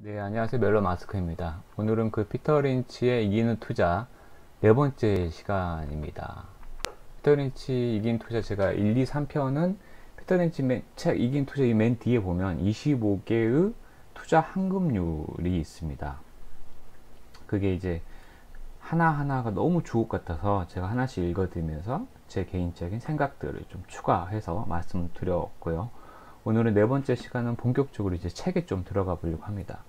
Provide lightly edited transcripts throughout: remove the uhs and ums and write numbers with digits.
네, 안녕하세요. 멜로 마스크입니다. 오늘은 그 피터 린치의 이기는 투자 네 번째 시간입니다. 피터 린치 이긴 투자 제가 1, 2, 3편은 피터 린치 책 이긴 투자 이 맨 뒤에 보면 25개의 투자 환급률이 있습니다. 그게 이제 하나하나가 너무 주옥 같아서 제가 하나씩 읽어드리면서 제 개인적인 생각들을 좀 추가해서 말씀드렸고요. 오늘은 네 번째 시간은 본격적으로 이제 책에 좀 들어가 보려고 합니다.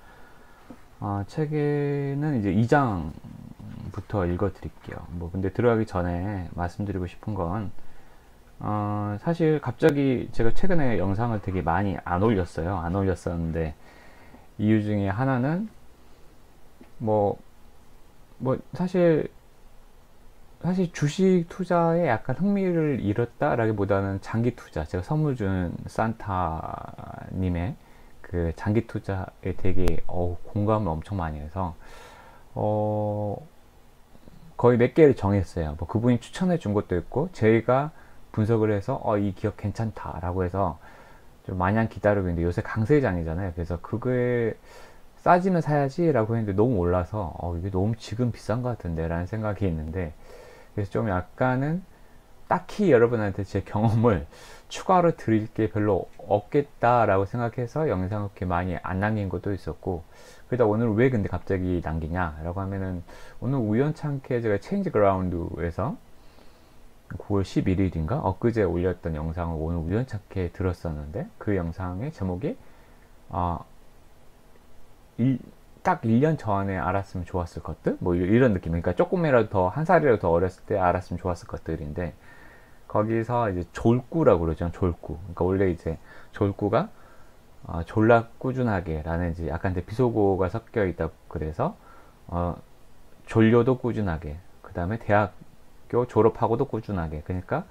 책에는 이제 2장부터 읽어 드릴게요. 근데 들어가기 전에 말씀드리고 싶은 건, 사실 갑자기 제가 최근에 영상을 되게 많이 안 올렸어요. 안 올렸었는데, 이유 중에 하나는, 뭐, 사실 주식 투자에 약간 흥미를 잃었다라기보다는 장기 투자, 제가 선물 준 산타님의 그 장기 투자에 되게 공감을 엄청 많이 해서 거의 몇 개를 정했어요. 그분이 추천해 준 것도 있고 제가 분석을 해서 이 기업 괜찮다라고 해서 좀 마냥 기다리고 있는데 요새 강세장이잖아요. 그래서 그거에 싸지면 사야지라고 했는데 너무 올라서 이게 너무 지금 비싼 것 같은데 라는 생각이 있는데, 그래서 좀 약간은 딱히 여러분한테 제 경험을 추가로 드릴 게 별로 없겠다라고 생각해서 영상을 그렇게 많이 안 남긴 것도 있었고, 그러다 오늘 왜 근데 갑자기 남기냐라고 하면은 오늘 우연찮게 제가 체인지 그라운드에서 9월 11일인가 엊그제 올렸던 영상을 오늘 우연찮게 들었었는데, 그 영상의 제목이 딱 1년 전에 알았으면 좋았을 것들? 이런 느낌. 그러니까 조금이라도 더, 한 살이라도 더 어렸을 때 알았으면 좋았을 것들인데, 거기서 이제 졸꾸라고 그러죠. 졸꾸. 그러니까 원래 이제 졸꾸가 졸라 꾸준하게 라는 이제 약간 비속어가 섞여 있다 그래서 졸려도 꾸준하게, 그 다음에 대학교 졸업하고도 꾸준하게, 그러니까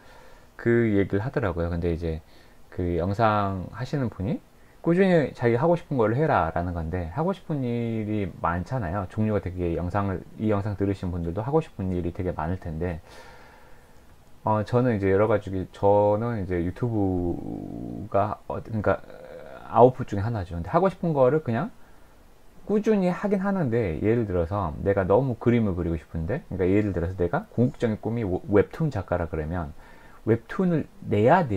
그 얘기를 하더라고요. 근데 이제 그 영상 하시는 분이 꾸준히 자기 하고 싶은 걸 해라 라는 건데, 하고 싶은 일이 많잖아요. 종류가 되게 이 영상 들으신 분들도 하고 싶은 일이 되게 많을 텐데, 저는 이제 저는 이제 유튜브가, 그러니까 아웃풋 중에 하나죠. 근데 하고 싶은 거를 그냥 꾸준히 하긴 하는데, 예를 들어서 내가 너무 그림을 그리고 싶은데, 그러니까 예를 들어서 내가 궁극적인 꿈이 웹툰 작가라 그러면 웹툰을 내야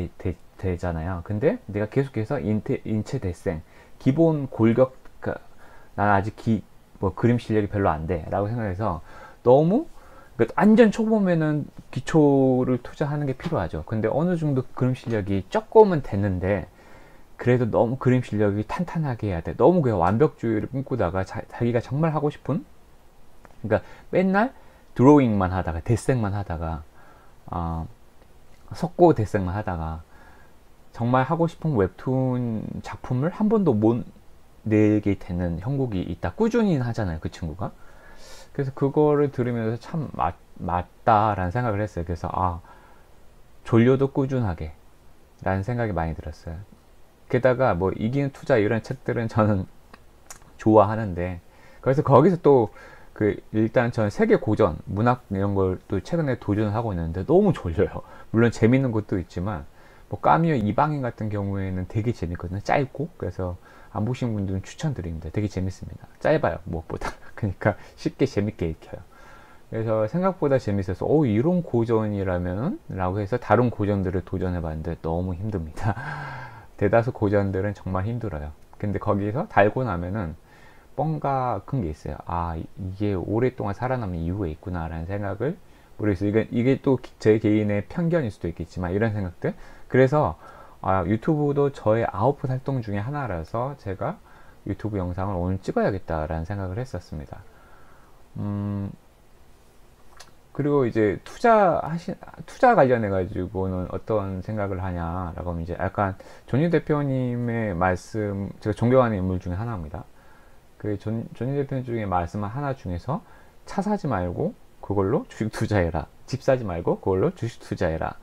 되잖아요. 근데 내가 계속해서 인체 대생, 기본 골격, 그러니까 난 아직 그림 실력이 별로 안 돼 라고 생각해서 너무, 그러니까 완전 초보면은 기초를 투자하는 게 필요하죠. 근데 어느 정도 그림 실력이 조금은 됐는데 그래도 너무 그림 실력이 탄탄하게 해야 돼. 너무 그냥 완벽주의를 꿈꾸다가 자기가 정말 하고 싶은, 그러니까 맨날 드로잉만 하다가 데생만 하다가 석고 데생만 하다가 정말 하고 싶은 웹툰 작품을 한 번도 못 내게 되는 형국이 있다. 꾸준히 하잖아요, 그 친구가. 그래서 그거를 들으면서 참 맞다라는 생각을 했어요. 그래서 졸려도 꾸준하게 라는 생각이 많이 들었어요. 게다가 이기는 투자 이런 책들은 저는 좋아하는데, 그래서 거기서 또 일단 저는 세계 고전 문학 이런 걸 또 최근에 도전을 하고 있는데 너무 졸려요. 물론 재밌는 것도 있지만 까미오 이방인 같은 경우에는 되게 재밌거든요. 짧고. 그래서 안 보신 분들은 추천드립니다. 되게 재밌습니다. 짧아요, 무엇보다. 그러니까 쉽게 재밌게 읽혀요. 그래서 생각보다 재밌어서 이런 고전이라면 라고 해서 다른 고전들을 도전해 봤는데 너무 힘듭니다. 대다수 고전들은 정말 힘들어요. 근데 거기서 달고 나면은 뭔가 큰 게 있어요. 이게 오랫동안 살아남는 이유가 있구나 라는 생각을, 모르겠어요. 이게 또 제 개인의 편견일 수도 있겠지만 이런 생각들. 그래서 유튜브도 저의 아웃풋 활동 중에 하나라서 제가 유튜브 영상을 오늘 찍어야겠다라는 생각을 했었습니다. 그리고 이제 투자 관련해 가지고는 어떤 생각을 하냐라고 하면, 이제 약간 존니 대표님의 말씀, 제가 존경하는 인물 중에 하나입니다. 존니 대표님 중에 말씀 하나 중에서 차 사지 말고 그걸로 주식 투자해라, 집 사지 말고 그걸로 주식 투자해라,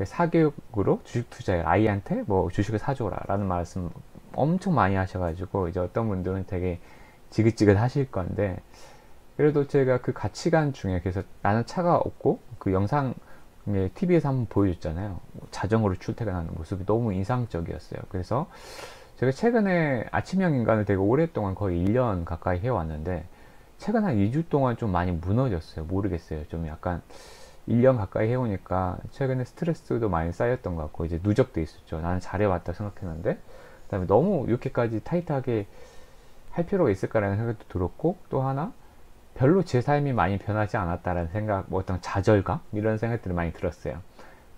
사교육으로 주식 투자해라, 아이한테 주식을 사줘라 라는 말씀 엄청 많이 하셔가지고 이제 어떤 분들은 되게 지긋지긋 하실 건데, 그래도 제가 그 가치관 중에, 그래서 나는 차가 없고 그 영상에 TV에서 한번 보여줬잖아요. 자전거로 출퇴근하는 모습이 너무 인상적이었어요. 그래서 제가 최근에 아침형 인간을 되게 오랫동안 거의 1년 가까이 해왔는데 최근 한 2주 동안 좀 많이 무너졌어요. 모르겠어요. 좀 약간 1년 가까이 해오니까 최근에 스트레스도 많이 쌓였던 것 같고 이제 누적돼 있었죠. 나는 잘해왔다 생각했는데 그다음에 너무 이렇게까지 타이트하게 할 필요가 있을까라는 생각도 들었고 또 하나 별로 제 삶이 많이 변하지 않았다라는 생각, 뭐 어떤 좌절감 이런 생각들이 많이 들었어요.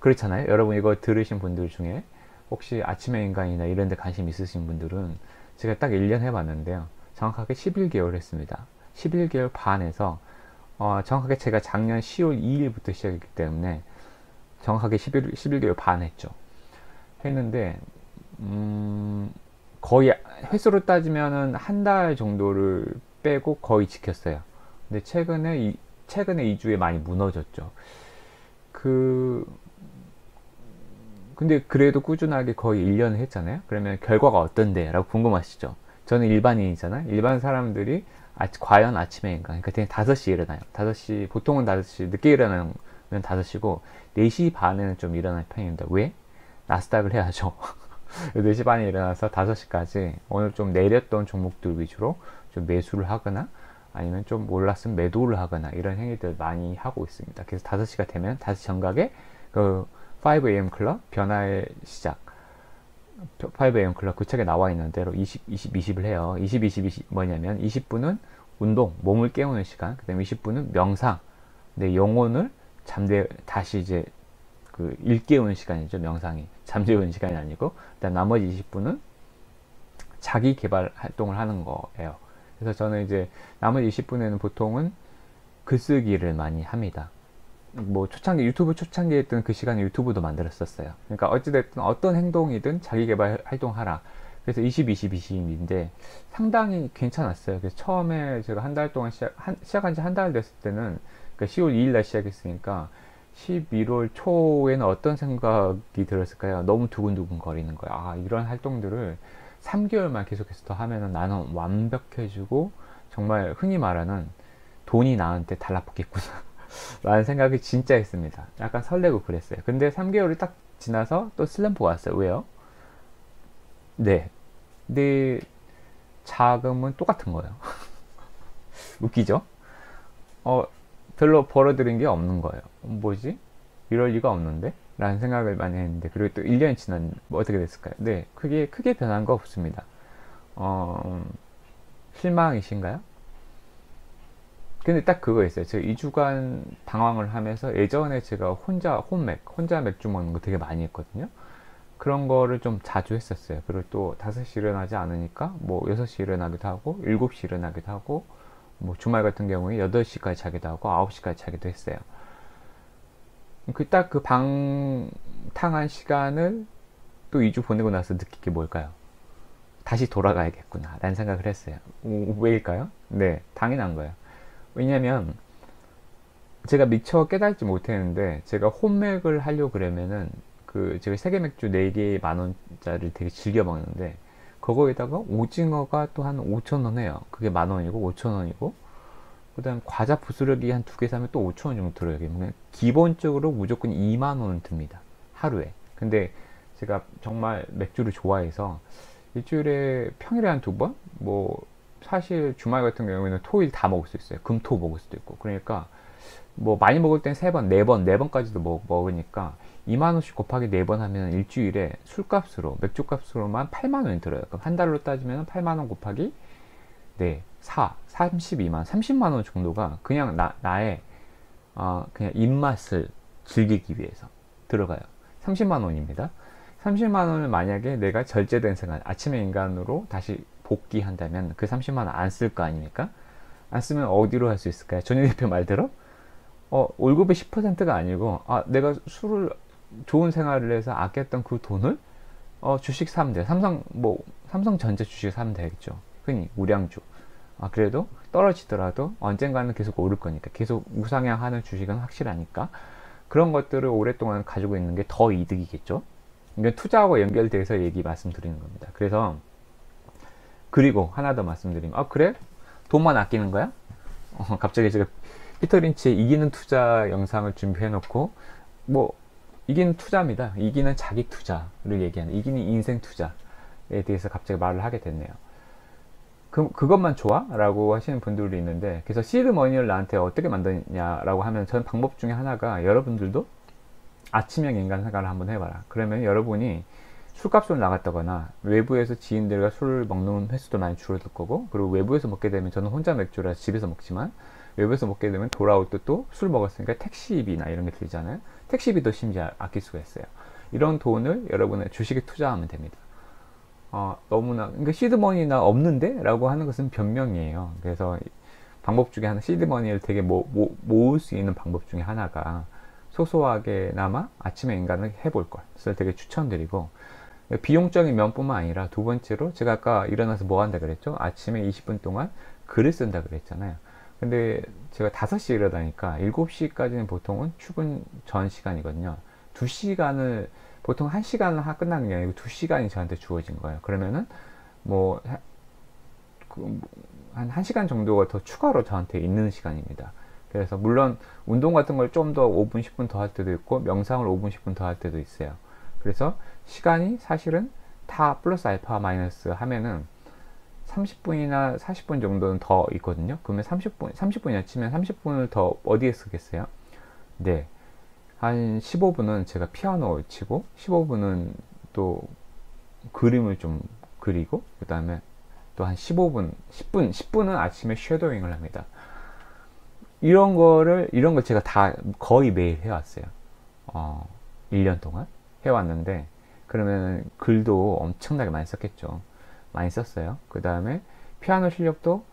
그렇잖아요. 여러분 이거 들으신 분들 중에 혹시 아침의 인간이나 이런 데 관심 있으신 분들은 제가 딱 1년 해봤는데요. 정확하게 11개월 했습니다. 11개월 반에서 정확하게 제가 작년 10월 2일부터 시작했기 때문에 정확하게 11개월 반 했죠. 했는데 거의 횟수로 따지면은 한 달 정도를 빼고 거의 지켰어요. 근데 최근에 2주에 많이 무너졌죠. 근데 그래도 꾸준하게 거의 1년을 했잖아요. 그러면 결과가 어떤데? 라고 궁금하시죠? 저는 일반인이잖아요. 일반 사람들이 과연 아침에 인간, 그러니까 대략 5시에 일어나요. 5시, 보통은 5시, 늦게 일어나면 5시고, 4시 반에는 좀 일어날 편입니다. 왜? 나스닥을 해야죠. 4시 반에 일어나서 5시까지 오늘 좀 내렸던 종목들 위주로 좀 매수를 하거나 아니면 좀 올랐으면 매도를 하거나 이런 행위들 많이 하고 있습니다. 그래서 5시가 되면 다시 정각에 그 5am 클럽 변화의 시작 5am 클럽 그 책에 나와 있는 대로 20을 해요. 20 뭐냐면 20분은 운동, 몸을 깨우는 시간, 그 다음에 20분은 명상, 내 영혼을 다시 이제 그 일깨우는 시간이죠. 명상이 잠재우는 시간이 아니고, 그다음 나머지 20분은 자기 개발 활동을 하는 거예요. 그래서 저는 이제 나머지 20분에는 보통은 글쓰기를 많이 합니다. 뭐 유튜브 초창기에 했던 그 시간에 유튜브도 만들었었어요. 그러니까 어찌됐든 어떤 행동이든 자기 개발 활동하라. 그래서 20인데 상당히 괜찮았어요. 그래서 처음에 제가 한 달 동안 시작한 지 한 달 됐을 때는 그러니까 10월 2일 날 시작했으니까 11월 초에는 어떤 생각이 들었을까요? 너무 두근두근 거리는 거예요. 아, 이런 활동들을 3개월만 계속해서 더 하면은 나는 완벽해지고 정말 흔히 말하는 돈이 나한테 달라붙겠구나 라는 생각이 진짜 했습니다. 약간 설레고 그랬어요. 근데 3개월이 딱 지나서 또 슬럼프가 왔어요. 왜요? 네. 내 자금은 똑같은 거예요. 웃기죠? 별로 벌어들인 게 없는 거예요. 뭐지? 이럴 리가 없는데? 라는 생각을 많이 했는데, 그리고 또 1년이 지난, 뭐 어떻게 됐을까요? 네. 크게 변한 거 없습니다. 실망이신가요? 근데 딱 그거 있어요. 제가 2주간 방황을 하면서 예전에 제가 혼자 맥주 먹는 거 되게 많이 했거든요. 그런 거를 좀 자주 했었어요. 그리고 또 5시 일어나지 않으니까 뭐 6시 일어나기도 하고 7시 일어나기도 하고 뭐 주말 같은 경우에 8시까지 자기도 하고 9시까지 자기도 했어요. 딱 그 방탕한 시간을 또 2주 보내고 나서 느낀 게 뭘까요? 다시 돌아가야겠구나 라는 생각을 했어요. 왜일까요? 네, 당연한 거예요. 왜냐면 제가 미처 깨닫지 못했는데 제가 홈맥을 하려고 그러면은 제가 세계 맥주 4개 만원짜리를 되게 즐겨 먹는데 그거에다가 오징어가 또 한 5,000원 해요. 그게 만원이고 5,000원이고 그 다음 과자 부스러기 한 2개 사면 또 5,000원 정도 들어요. 기본적으로 무조건 2만원은 듭니다. 하루에. 근데 제가 정말 맥주를 좋아해서 일주일에 평일에 한 2번? 뭐 사실 주말 같은 경우에는 토일 다 먹을 수 있어요. 금토 먹을 수도 있고. 그러니까 뭐 많이 먹을 땐 3번, 4번, 4번까지도 먹으니까 2만원씩 곱하기 4번 하면 일주일에 술값으로, 맥주값으로만 8만원이 들어요. 그럼 한 달로 따지면 8만원 곱하기 32만, 30만원 정도가 그냥 나의 그냥 입맛을 즐기기 위해서 들어가요. 30만원입니다. 30만원을 만약에 내가 절제된 생활, 아침의 인간으로 다시 복귀한다면 그 30만원 안 쓸 거 아닙니까? 안 쓰면 어디로 할 수 있을까요? 전희 대표 말대로 월급의 10%가 아니고 내가 좋은 생활을 해서 아꼈던 그 돈을 주식 사면 돼요. 삼성전자 주식 사면 되겠죠. 흔히 우량주. 그래도 떨어지더라도 언젠가는 계속 오를 거니까 계속 우상향하는 주식은 확실하니까 그런 것들을 오랫동안 가지고 있는 게 더 이득이겠죠. 이건 투자하고 연결돼서 말씀드리는 겁니다. 그리고 하나 더 말씀드리면 그래? 돈만 아끼는 거야? 갑자기 제가 피터 린치의 이기는 투자 영상을 준비해 놓고 이기는 투자입니다. 이기는 자기 투자를 얘기하는 이기는 인생 투자 대해서 갑자기 말을 하게 됐네요. 그것만 좋아? 라고 하시는 분들도 있는데, 그래서 시드 머니를 나한테 어떻게 만드냐라고 하면, 저는 방법 중에 하나가, 여러분들도 아침형 인간 생활을 한번 해봐라. 그러면 여러분이 술값으로 나갔다거나 외부에서 지인들과 술을 먹는 횟수도 많이 줄어들 거고, 그리고 외부에서 먹게 되면, 저는 혼자 맥주라 집에서 먹지만 외부에서 먹게 되면 돌아올 때 또 술 먹었으니까 택시비나 이런 게 들잖아요. 택시비도 심지어 아낄 수가 있어요. 이런 돈을 여러분의 주식에 투자하면 됩니다. 너무나, 그러니까 시드머니나 없는데? 라고 하는 것은 변명이에요. 그래서 방법 중에 하나, 시드머니를 되게 모을 수 있는 방법 중에 하나가, 소소하게나마 아침에 인간을 해볼 것을 되게 추천드리고, 비용적인 면뿐만 아니라, 두 번째로 제가 아까 일어나서 뭐 한다 그랬죠? 아침에 20분 동안 글을 쓴다 그랬잖아요. 근데 제가 5시에 일어나니까 7시까지는 보통은 출근 전 시간이거든요. 2시간을, 보통 1시간을 끝나는 게 아니고 2시간이 저한테 주어진 거예요. 그러면은 뭐 한 1시간 정도가 더 추가로 저한테 있는 시간입니다. 그래서 물론 운동 같은 걸 좀 더 5분 10분 더 할 때도 있고, 명상을 5분 10분 더 할 때도 있어요. 그래서 시간이 사실은 다 플러스 알파 마이너스 하면은 30분이나 40분 정도는 더 있거든요. 그러면 30분이나 치면 30분을 더 어디에 쓰겠어요? 네. 한 15분은 제가 피아노 치고, 15분은 또 그림을 좀 그리고, 그 다음에 또 한 10분은 아침에 쉐도잉을 합니다. 이런 걸 제가 다 거의 매일 해왔어요. 1년 동안 해왔는데, 그러면 글도 엄청나게 많이 썼겠죠. 많이 썼어요. 그 다음에 피아노 실력도,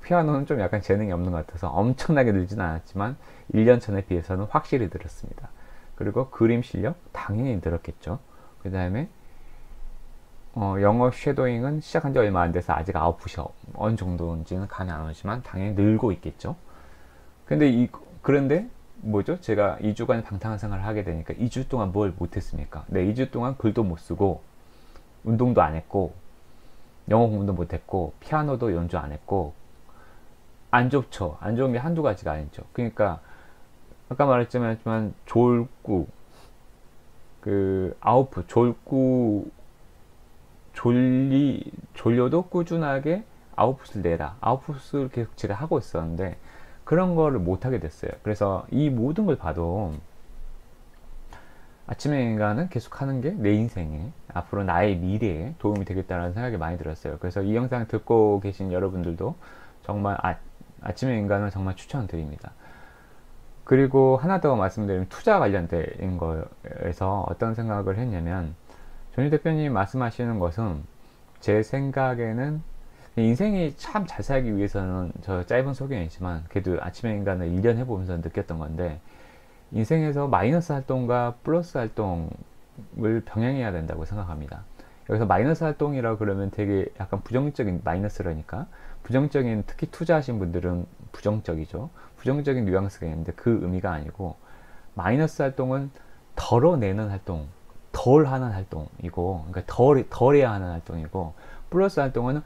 피아노는 좀 약간 재능이 없는 것 같아서 엄청나게 늘지는 않았지만 1년 전에 비해서는 확실히 늘었습니다. 그리고 그림 실력 당연히 늘었겠죠. 그 다음에 영어 쉐도잉은 시작한 지 얼마 안 돼서 아직 아웃풋이 어느 정도인지는 감이 안 오지만 당연히 늘고 있겠죠. 그런데 뭐죠? 제가 2주간 방탕한 생활을 하게 되니까 2주 동안 뭘 못했습니까? 네, 2주 동안 글도 못 쓰고, 운동도 안 했고, 영어 공부도 못 했고, 피아노도 연주 안 했고, 안 좋죠. 안 좋은 게 한두 가지가 아니죠. 그러니까 아까 말했지만 졸고, 아웃풋, 졸려도 꾸준하게 아웃풋을 내라. 아웃풋을 계속 제가 하고 있었는데 그런 거를 못 하게 됐어요. 그래서 이 모든 걸 봐도 아침의 인간은 계속 하는 게 내 인생에, 앞으로 나의 미래에 도움이 되겠다는 생각이 많이 들었어요. 그래서 이 영상 듣고 계신 여러분들도 정말 아침의 인간을 정말 추천드립니다. 그리고 하나 더 말씀드리면, 투자 관련된 거에서 어떤 생각을 했냐면, 조니 대표님 말씀하시는 것은 제 생각에는, 인생이 참 잘 살기 위해서는, 저 짧은 소견이지만 그래도 아침의 인간을 1년 해보면서 느꼈던 건데, 인생에서 마이너스 활동과 플러스 활동을 병행해야 된다고 생각합니다. 여기서 마이너스 활동이라고 그러면 되게 약간 부정적인 마이너스라니까, 부정적인, 특히 투자하신 분들은 부정적이죠. 부정적인 뉘앙스가 있는데 그 의미가 아니고, 마이너스 활동은 덜어내는 활동, 덜 하는 활동이고, 그러니까 덜해야 하는 활동이고, 플러스 활동은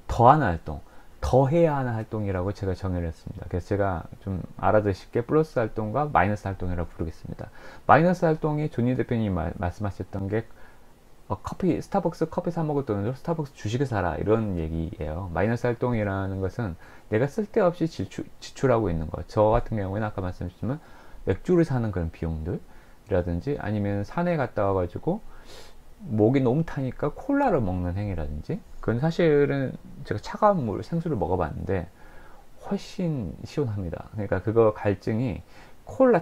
더 하는 활동, 더 해야 하는 활동이라고 제가 정의를 했습니다. 그래서 제가 좀 알아듣기 플러스 활동과 마이너스 활동이라고 부르겠습니다. 마이너스 활동이 조니 대표님이 말씀하셨던 게, 스타벅스 커피 사 먹을 돈으로 스타벅스 주식을 사라, 이런 얘기예요. 마이너스 활동이라는 것은 내가 쓸데없이 지출하고 있는 거. 저 같은 경우에는 아까 말씀드렸지만 맥주를 사는 그런 비용들이라든지, 아니면 산에 갔다 와가지고 목이 너무 타니까 콜라를 먹는 행위라든지, 그건 사실은 제가 차가운 물, 생수를 먹어봤는데 훨씬 시원합니다. 그러니까 그거 갈증이,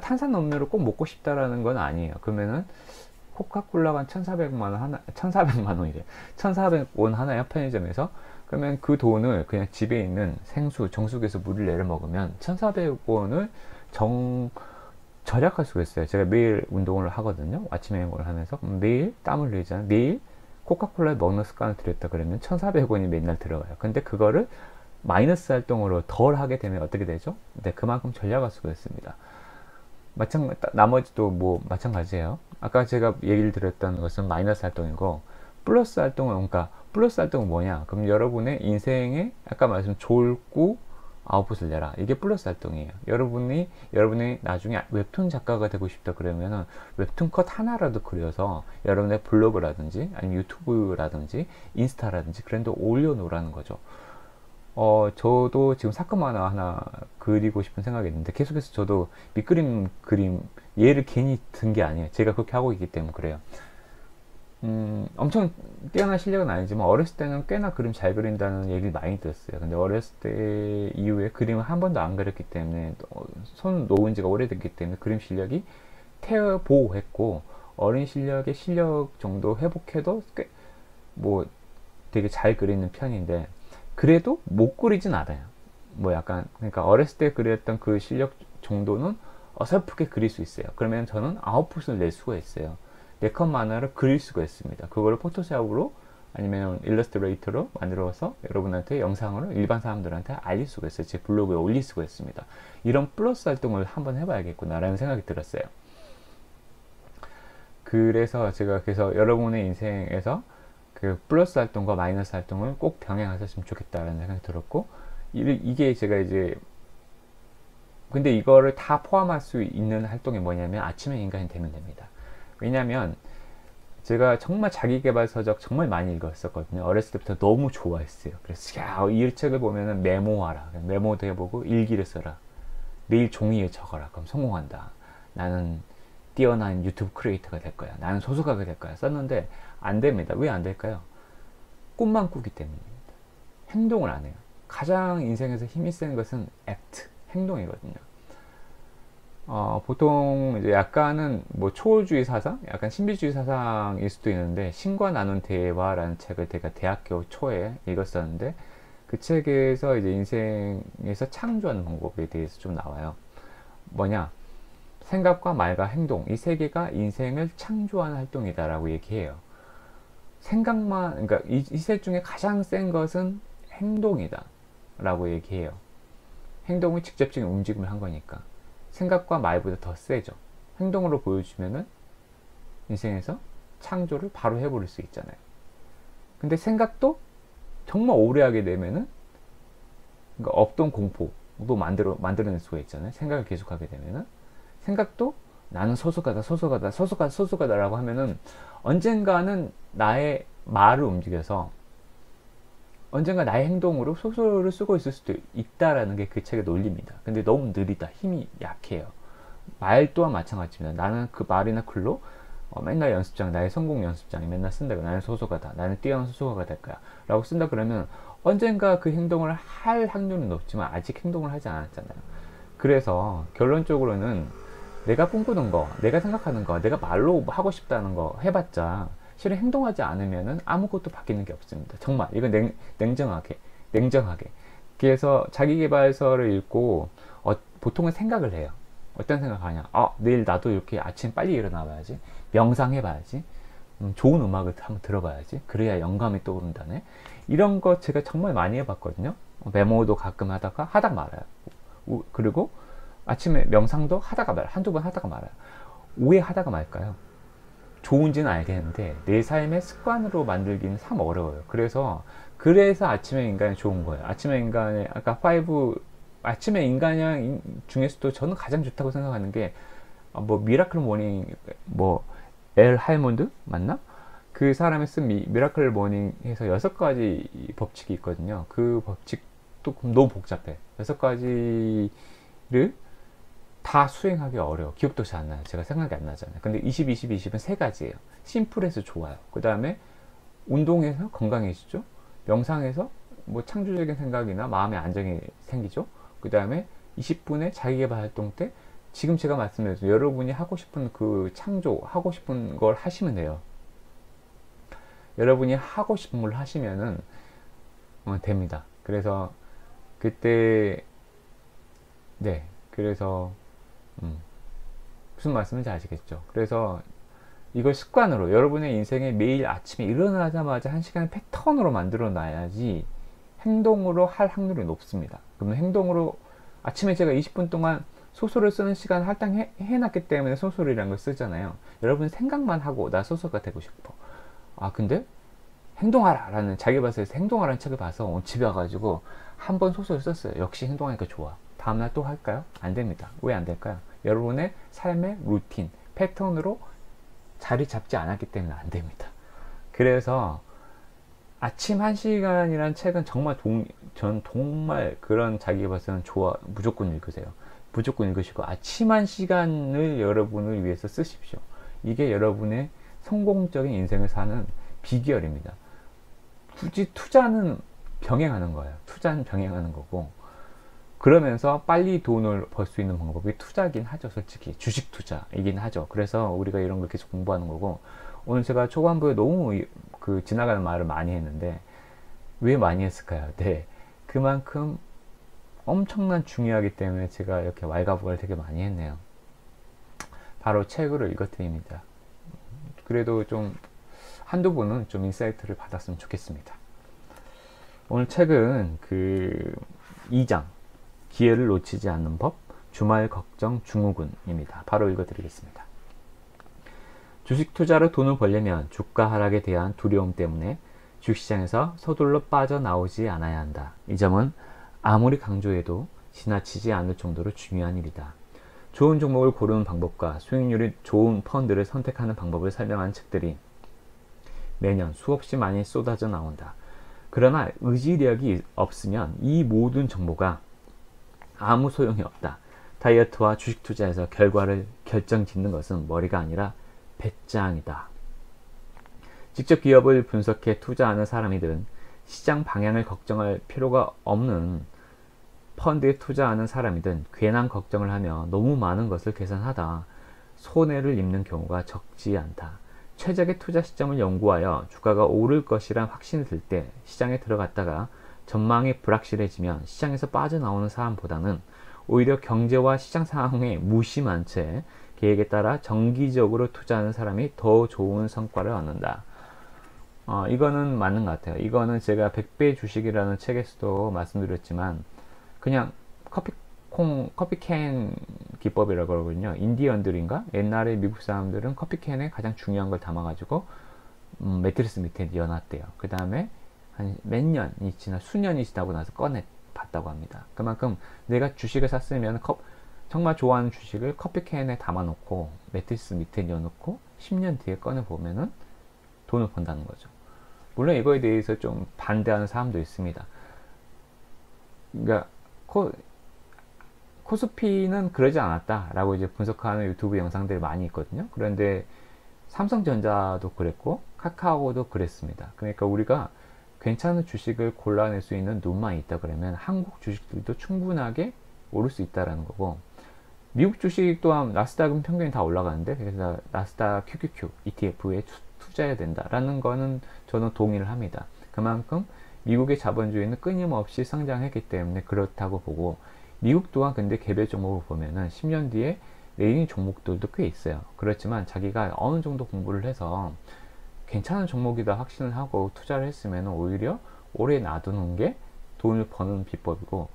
탄산음료를 꼭 먹고 싶다라는 건 아니에요. 그러면은 코카콜라가 1,400원 하나요, 편의점에서. 그러면 그 돈을 그냥 집에 있는 생수, 정수기에서 물을 내려 먹으면 1,400원을 절약할 수가 있어요. 제가 매일 운동을 하거든요. 아침에 운동을 하면서 매일 땀을 흘리잖아요. 매일 코카콜라에 먹는 습관을 들였다 그러면 1,400원이 맨날 들어가요. 근데 그거를 마이너스 활동으로 덜 하게 되면 어떻게 되죠? 네, 그만큼 절약할 수가 있습니다. 나머지도 뭐 마찬가지예요. 아까 제가 얘기를 드렸던 것은 마이너스 활동이고, 플러스 활동은, 그러니까 플러스 활동은 뭐냐? 그럼 여러분의 인생에 아까 말씀 졸고, 아웃풋을 내라. 이게 플러스 활동이에요. 여러분이 나중에 웹툰 작가가 되고 싶다 그러면은 웹툰 컷 하나라도 그려서 여러분의 블로그라든지 아니면 유튜브라든지 인스타라든지 그런 데 올려놓으라는 거죠. 저도 지금 사건 만화 하나 그리고 싶은 생각이 있는데 계속해서 저도 밑그림 얘를 괜히 든 게 아니에요. 제가 그렇게 하고 있기 때문에 그래요. 엄청 뛰어난 실력은 아니지만 어렸을 때는 꽤나 그림 잘 그린다는 얘기를 많이 들었어요. 근데 어렸을 때 이후에 그림을 한 번도 안 그렸기 때문에 손 놓은 지가 오래됐기 때문에 그림 실력이 퇴보했고 어린 실력의 실력 정도 회복해도 꽤 뭐 되게 잘 그리는 편인데 그래도 못 그리진 않아요. 뭐 약간 그러니까 어렸을 때 그렸던 그 실력 정도는 어설프게 그릴 수 있어요. 그러면 저는 아웃풋을 낼 수가 있어요. 4컷 만화를 그릴 수가 있습니다. 그거를 포토샵으로 아니면 일러스트레이터로 만들어서 여러분한테 영상으로 일반 사람들한테 알릴 수가 있어요. 제 블로그에 올릴 수가 있습니다. 이런 플러스 활동을 한번 해봐야겠구나 라는 생각이 들었어요. 그래서 제가 여러분의 인생에서 그 플러스 활동과 마이너스 활동을 꼭 병행하셨으면 좋겠다라는 생각이 들었고 이게 제가 이제 근데 이거를 다 포함할 수 있는 활동이 뭐냐면 아침에 인간이 되면 됩니다. 왜냐면 제가 정말 자기계발서적 정말 많이 읽었었거든요. 어렸을 때부터 너무 좋아했어요. 그래서 이 책을 보면은 메모하라. 메모도 해보고 일기를 써라. 매일 종이에 적어라. 그럼 성공한다. 나는 뛰어난 유튜브 크리에이터가 될 거야. 나는 소설가가 될 거야. 썼는데 안 됩니다. 왜 안 될까요? 꿈만 꾸기 때문입니다. 행동을 안 해요. 가장 인생에서 힘이 센 것은 액트, 행동이거든요. 보통 이제 약간은 뭐 초월주의 사상, 약간 신비주의 사상일 수도 있는데 신과 나눈 대화라는 책을 제가 대학교 초에 읽었었는데 그 책에서 이제 인생에서 창조하는 방법에 대해서 좀 나와요. 뭐냐? 생각과 말과 행동 이 세 개가 인생을 창조하는 활동이다라고 얘기해요. 생각만 그러니까 이 셋 중에 가장 센 것은 행동이다 라고 얘기해요. 행동이 직접적인 움직임을 한 거니까 생각과 말보다 더 세죠. 행동으로 보여주면은 인생에서 창조를 바로 해버릴 수 있잖아요. 근데 생각도 정말 오래 하게 되면은 그러니까 없던 공포도 만들어낼 수가 있잖아요. 생각을 계속하게 되면은 생각도 나는 소설가다라고 하면은 언젠가는 나의 말을 움직여서 언젠가 나의 행동으로 소설을 쓰고 있을 수도 있다라는 게 그 책의 논리입니다. 근데 너무 느리다. 힘이 약해요. 말 또한 마찬가지입니다. 나는 그 말이나 글로 맨날 나의 성공 연습장에 맨날 쓴다. 나는 소설가다. 나는 뛰어난 소설가가 될 거야. 라고 쓴다 그러면 언젠가 그 행동을 할 확률은 높지만 아직 행동을 하지 않았잖아요. 그래서 결론적으로는 내가 꿈꾸는 거, 내가 생각하는 거, 내가 말로 하고 싶다는 거 해봤자 실은 행동하지 않으면은 아무것도 바뀌는 게 없습니다. 정말 이건 냉정하게. 그래서 자기계발서를 읽고 보통은 생각을 해요. 어떤 생각하냐? 내일 나도 이렇게 아침 빨리 일어나봐야지. 명상해봐야지. 좋은 음악을 한번 들어봐야지. 그래야 영감이 떠오른다네. 이런 거 제가 정말 많이 해봤거든요. 메모도 가끔 하다가 말아요. 그리고 아침에 명상도 한두 번 하다가 말아요. 왜 하다가 말까요? 좋은지는 알겠는데 내 삶의 습관으로 만들기는 참 어려워요. 그래서 아침에 인간이 좋은 거예요. 아침에 인간의 아침에 인간형 중에서도 저는 가장 좋다고 생각하는 게 미라클 모닝 엘 할몬드 맞나? 그 사람이 쓴 미라클 모닝에서 6가지 법칙이 있거든요. 그 법칙도 너무 복잡해. 6가지를 다 수행하기 어려워. 기억도 잘 안 나요. 제가 생각이 안 나잖아요. 근데 20, 20, 20은 3가지예요. 심플해서 좋아요. 그 다음에 운동해서 건강해지죠. 명상해서 창조적인 생각이나 마음의 안정이 생기죠. 그 다음에 20분의 자기계발 활동 때 지금 제가 말씀드린 여러분이 하고 싶은 그 하고 싶은 걸 하시면 돼요. 여러분이 하고 싶은 걸 하시면은 됩니다. 그래서 그때 그래서 무슨 말씀인지 아시겠죠? 그래서 이걸 습관으로 여러분의 인생에 매일 아침에 일어나자마자 1시간의 패턴으로 만들어 놔야지 행동으로 할 확률이 높습니다. 그러면 행동으로 아침에 제가 20분 동안 소설을 쓰는 시간 할당해놨기 때문에 소설이라는 걸 쓰잖아요. 여러분 생각만 하고 나 소설가 되고 싶어. 근데 행동하라 라는, 자기 발서에서 행동하라는 책을 봐서 집에 와가지고 한 번 소설을 썼어요. 역시 행동하니까 좋아. 다음날 또 할까요? 안 됩니다. 왜 안 될까요? 여러분의 삶의 루틴, 패턴으로 자리 잡지 않았기 때문에 안 됩니다. 그래서 아침 1시간이라는 책은 정말 전 정말 그런 자기발서는 무조건 읽으세요. 무조건 읽으시고 아침 1시간을 여러분을 위해서 쓰십시오. 이게 여러분의 성공적인 인생을 사는 비결입니다. 굳이 투자는 병행하는 거예요. 투자는 병행하는 거고, 그러면서 빨리 돈을 벌 수 있는 방법이 투자긴 하죠. 솔직히 주식 투자이긴 하죠. 그래서 우리가 이런 걸 계속 공부하는 거고, 오늘 제가 초반부에 너무 지나가는 말을 많이 했는데 왜 많이 했을까요? 네, 그만큼 엄청난 중요하기 때문에 제가 이렇게 왈가불가를 되게 많이 했네요. 바로 책으로 읽어드립니다. 그래도 좀 한두 분은 좀 인사이트를 받았으면 좋겠습니다. 오늘 책은 2장 기회를 놓치지 않는 법, 주말 걱정 증후군입니다. 바로 읽어드리겠습니다. 주식 투자로 돈을 벌려면 주가 하락에 대한 두려움 때문에 주식시장에서 서둘러 빠져나오지 않아야 한다. 이 점은 아무리 강조해도 지나치지 않을 정도로 중요한 일이다. 좋은 종목을 고르는 방법과 수익률이 좋은 펀드를 선택하는 방법을 설명하는 책들이 매년 수없이 많이 쏟아져 나온다. 그러나 의지력이 없으면 이 모든 정보가 아무 소용이 없다. 다이어트와 주식 투자에서 결과를 결정짓는 것은 머리가 아니라 배짱이다. 직접 기업을 분석해 투자하는 사람이든 시장 방향을 걱정할 필요가 없는 펀드에 투자하는 사람이든 괜한 걱정을 하며 너무 많은 것을 계산하다 손해를 입는 경우가 적지 않다. 최적의 투자 시점을 연구하여 주가가 오를 것이란 확신이 들 때 시장에 들어갔다가 전망이 불확실해지면 시장에서 빠져나오는 사람보다는 오히려 경제와 시장 상황에 무심한 채 계획에 따라 정기적으로 투자하는 사람이 더 좋은 성과를 얻는다. 이거는 맞는 것 같아요. 이거는 제가 100배 주식이라는 책에서도 말씀드렸지만 그냥 커피캔 기법이라고 그러거든요. 인디언들인가? 옛날에 미국 사람들은 커피캔에 가장 중요한 걸 담아가지고 매트리스 밑에 넣어놨대요. 그 다음에 한 몇 년이 지나 수년이 지나고 나서 꺼내 봤다고 합니다. 그만큼 내가 주식을 샀으면 정말 좋아하는 주식을 커피캔에 담아놓고 매트리스 밑에 넣어놓고 10년 뒤에 꺼내보면은 돈을 번다는 거죠. 물론 이거에 대해서 좀 반대하는 사람도 있습니다. 그러니까 코스피는 그러지 않았다라고 이제 분석하는 유튜브 영상들이 많이 있거든요. 그런데 삼성전자도 그랬고 카카오도 그랬습니다. 그러니까 우리가 괜찮은 주식을 골라낼 수 있는 눈만 있다 그러면 한국 주식들도 충분하게 오를 수 있다라는 거고, 미국 주식 또한 나스닥은 평균이 다 올라가는데 그래서 나스닥 QQQ ETF에 투자해야 된다라는 거는 저는 동의를 합니다. 그만큼 미국의 자본주의는 끊임없이 성장했기 때문에 그렇다고 보고, 미국 또한 근데 개별 종목을 보면은 10년 뒤에 내리는 종목들도 꽤 있어요. 그렇지만 자기가 어느 정도 공부를 해서 괜찮은 종목이다 확신을 하고 투자를 했으면 오히려 오래 놔두는 게 돈을 버는 비법이고,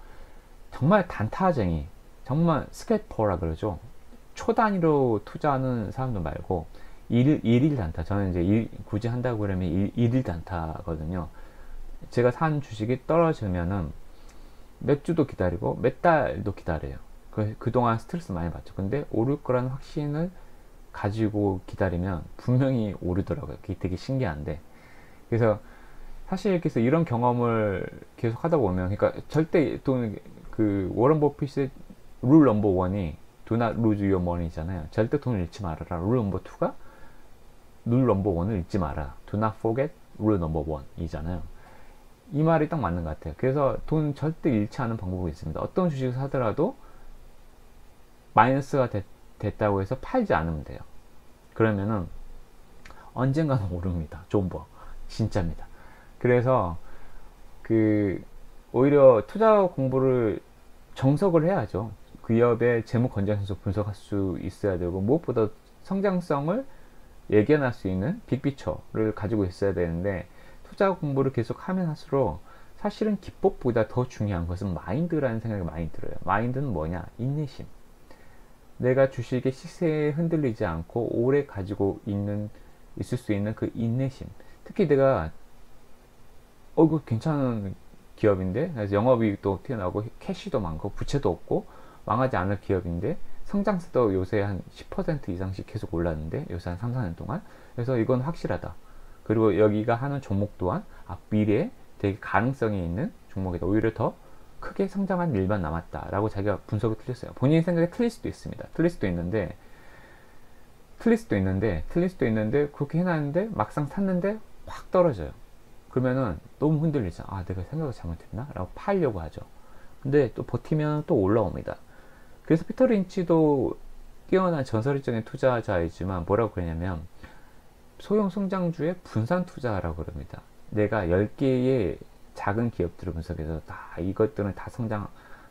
정말 단타쟁이, 정말 스캐퍼라 그러죠. 초 단위로 투자하는 사람들 말고 일일 단타, 저는 이제 굳이 한다고 그러면 일일 단타거든요. 제가 산 주식이 떨어지면은 몇 주도 기다리고 몇 달도 기다려요. 그동안 스트레스 많이 받죠. 근데 오를 거라는 확신을 가지고 기다리면 분명히 오르더라고요. 그게 되게 신기한데, 그래서 사실 그래서 이런 경험을 계속 하다 보면, 그러니까 절대 돈, 워런 버핏의 룰 넘버 원이 do not lose your money잖아요. 절대 돈을 잃지 말아라. 룰 넘버 2가 룰 넘버 원을 잊지 마라. do not forget 룰 넘버 원 이잖아요. 이 말이 딱 맞는 것 같아요. 그래서 돈 절대 잃지 않은 방법이 있습니다. 어떤 주식을 사더라도 마이너스가 됐다고 해서 팔지 않으면 돼요. 그러면은 언젠가는 오릅니다. 존버 진짜입니다. 그래서 오히려 투자 공부를 정석을 해야죠. 기업의 재무 건전성을 분석할 수 있어야 되고, 무엇보다 성장성을 예견할 수 있는 빅피처를 가지고 있어야 되는데, 투자 공부를 계속 하면 할수록 사실은 기법보다 더 중요한 것은 마인드라는 생각이 많이 들어요. 마인드는 뭐냐? 인내심. 내가 주식의 시세에 흔들리지 않고 오래 가지고 있을 수 있는 그 인내심. 특히 내가 이거 괜찮은 기업인데, 그래서 영업이익도 튀어나오고 캐시도 많고 부채도 없고 망하지 않을 기업인데, 성장세도 요새 한 10% 이상씩 계속 올랐는데 요새 한 3, 4년 동안. 그래서 이건 확실하다. 그리고 여기가 하는 종목 또한 미래에 되게 가능성이 있는 종목이다. 오히려 더 크게 성장한 일만 남았다라고 자기가 분석을 틀렸어요. 본인 생각에 틀릴 수도 있습니다. 틀릴 수도 있는데 그렇게 해놨는데 막상 샀는데 확 떨어져요. 그러면은 너무 흔들리죠. 내가 생각을 잘못했나? 라고 팔려고 하죠. 근데 또 버티면 또 올라옵니다. 그래서 피터 린치도 뛰어난 전설적인 투자자이지만 뭐라고 그러냐면 소형 성장주의 분산 투자라고 그럽니다. 내가 10개의 작은 기업들을 분석해서 이것들은 다 성장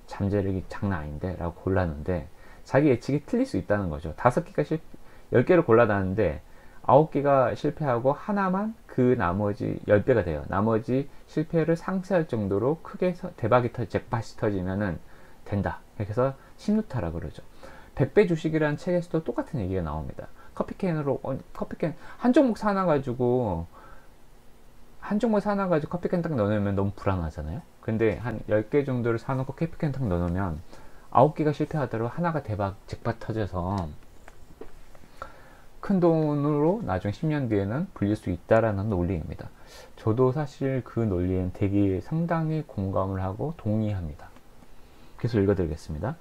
잠재력이 장난 아닌데 라고 골랐는데, 자기 예측이 틀릴 수 있다는 거죠. 10개를 골라놨는데 9개가 실패하고 하나만 그 나머지 10배가 돼요. 나머지 실패를 상쇄할 정도로 크게 대박이 잭팟이 터지면은 된다. 그래서 심루타라고 그러죠. 100배 주식이라는 책에서도 똑같은 얘기가 나옵니다. 커피캔 한 종목 사놔가지고 커피캔 딱 넣어놓으면 너무 불안하잖아요. 근데 한 10개 정도를 사놓고 커피캔 딱 넣어놓으면 9개가 실패하더라도 하나가 대박 잭팟 터져서 큰 돈으로 나중 10년 뒤에는 불릴 수 있다라는 논리입니다. 저도 사실 그 논리엔 되게 상당히 공감을 하고 동의합니다. 그래서 읽어드리겠습니다.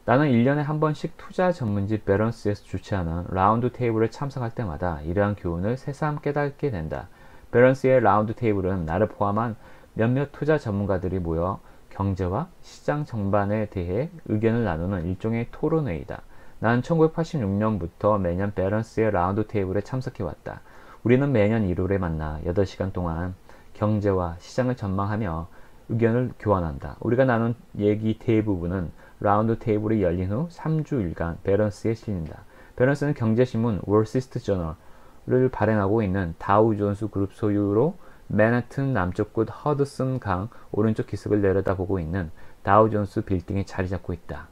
나는 1년에 한 번씩 투자 전문지 밸런스에서 주최하는 라운드 테이블에 참석할 때마다 이러한 교훈을 새삼 깨닫게 된다. 밸런스의 라운드 테이블은 나를 포함한 몇몇 투자 전문가들이 모여 경제와 시장 전반에 대해 의견을 나누는 일종의 토론회이다. 나는 1986년부터 매년 밸런스의 라운드 테이블에 참석해왔다. 우리는 매년 1월에 만나 8시간 동안 경제와 시장을 전망하며 의견을 교환한다. 우리가 나눈 얘기 대부분은 라운드 테이블이 열린 후 3주일간 밸런스에 실린다. 밸런스는 경제신문 월스트리트 저널을 발행하고 있는 다우존스 그룹 소유로 맨해튼 남쪽 끝 허드슨 강 오른쪽 기슭을 내려다보고 있는 다우존스 빌딩에 자리 잡고 있다.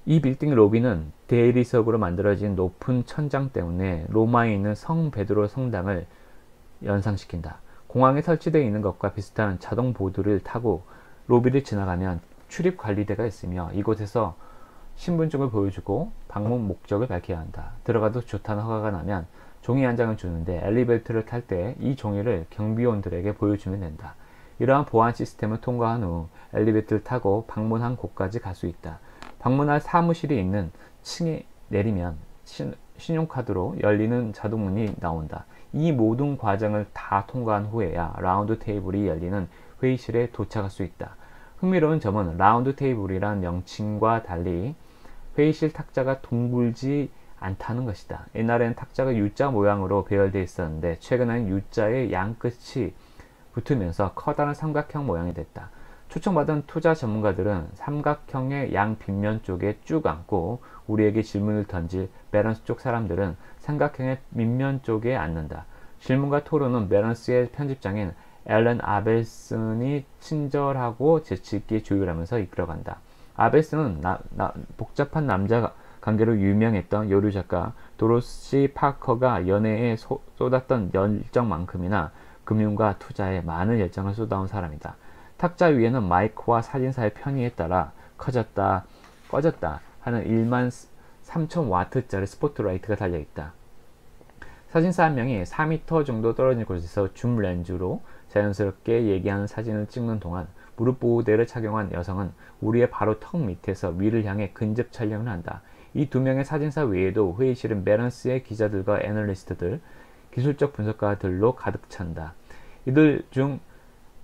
이 빌딩 로비는 대리석으로 만들어진 높은 천장 때문에 로마에 있는 성 베드로 성당을 연상시킨다. 공항에 설치되어 있는 것과 비슷한 자동 보드를 타고 로비를 지나가면 출입 관리대가 있으며 이곳에서 신분증을 보여주고 방문 목적을 밝혀야 한다. 들어가도 좋다는 허가가 나면 종이 한 장을 주는데 엘리베이터를 탈 때 이 종이를 경비원들에게 보여주면 된다. 이러한 보안 시스템을 통과한 후 엘리베이터를 타고 방문한 곳까지 갈 수 있다. 방문할 사무실이 있는 층에 내리면 신용카드로 열리는 자동문이 나온다. 이 모든 과정을 다 통과한 후에야 라운드 테이블이 열리는 회의실에 도착할 수 있다. 흥미로운 점은 라운드 테이블이란 명칭과 달리 회의실 탁자가 둥글지 않다는 것이다. 옛날에는 탁자가 U자 모양으로 배열되어 있었는데 최근에는 U자의 양끝이 붙으면서 커다란 삼각형 모양이 됐다. 초청받은 투자 전문가들은 삼각형의 양 빗면 쪽에 쭉 앉고 우리에게 질문을 던질 밸런스 쪽 사람들은 삼각형의 밑면 쪽에 앉는다. 질문과 토론은 밸런스의 편집장인 앨런 아벨슨이 친절하고 재치있게 조율하면서 이끌어간다. 아벨슨은 복잡한 남자 관계로 유명했던 여류 작가 도로시 파커가 연애에 쏟았던 열정만큼이나 금융과 투자에 많은 열정을 쏟아온 사람이다. 탁자 위에는 마이크와 사진사의 편의에 따라 커졌다 꺼졌다 하는 13,000와트짜리 스포트라이트가 달려있다. 사진사 한 명이 4m 정도 떨어진 곳에서 줌 렌즈로 자연스럽게 얘기하는 사진을 찍는 동안 무릎 보호대를 착용한 여성은 우리의 바로 턱 밑에서 위를 향해 근접 촬영을 한다. 이 두 명의 사진사 외에도 회의실은 밸런스의 기자들과 애널리스트들, 기술적 분석가들로 가득 찬다. 이들 중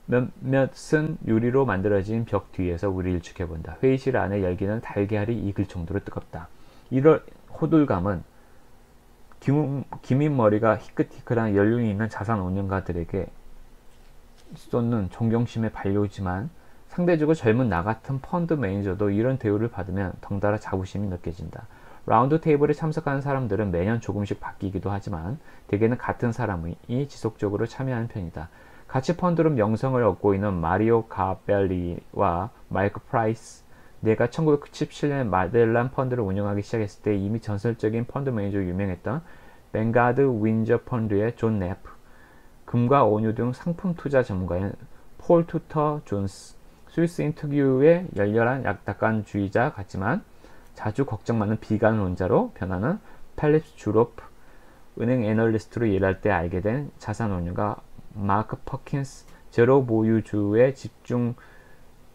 몇몇은 유리로 만들어진 벽 뒤에서 우리를 지켜본다. 회의실 안의 열기는 달걀이 익을 정도로 뜨겁다. 이런 호들감은 기민 머리가 희끗희끗한 연륜이 있는 자산 운용가들에게 쏟는 존경심의 반려지만 상대적으로 젊은 나 같은 펀드 매니저도 이런 대우를 받으면 덩달아 자부심이 느껴진다. 라운드 테이블에 참석하는 사람들은 매년 조금씩 바뀌기도 하지만 대개는 같은 사람이 지속적으로 참여하는 편이다. 같이 펀드로 명성을 얻고 있는 마리오 가벨리와 마이크 프라이스, 내가 1977년에 마델란 펀드를 운영하기 시작했을 때 이미 전설적인 펀드 매니저로 유명했던 뱅가드 윈저 펀드의 존 네프, 금과 원유 등 상품 투자 전문가인 폴 투터 존스, 스위스인 특유의 열렬한 약닭간주의자 같지만 자주 걱정 많은 비관론자로 변하는 펠립스 주로프 은행 애널리스트로 일할 때 알게 된 자산운용가 마크 퍼킨스, 제로 보유주에 집중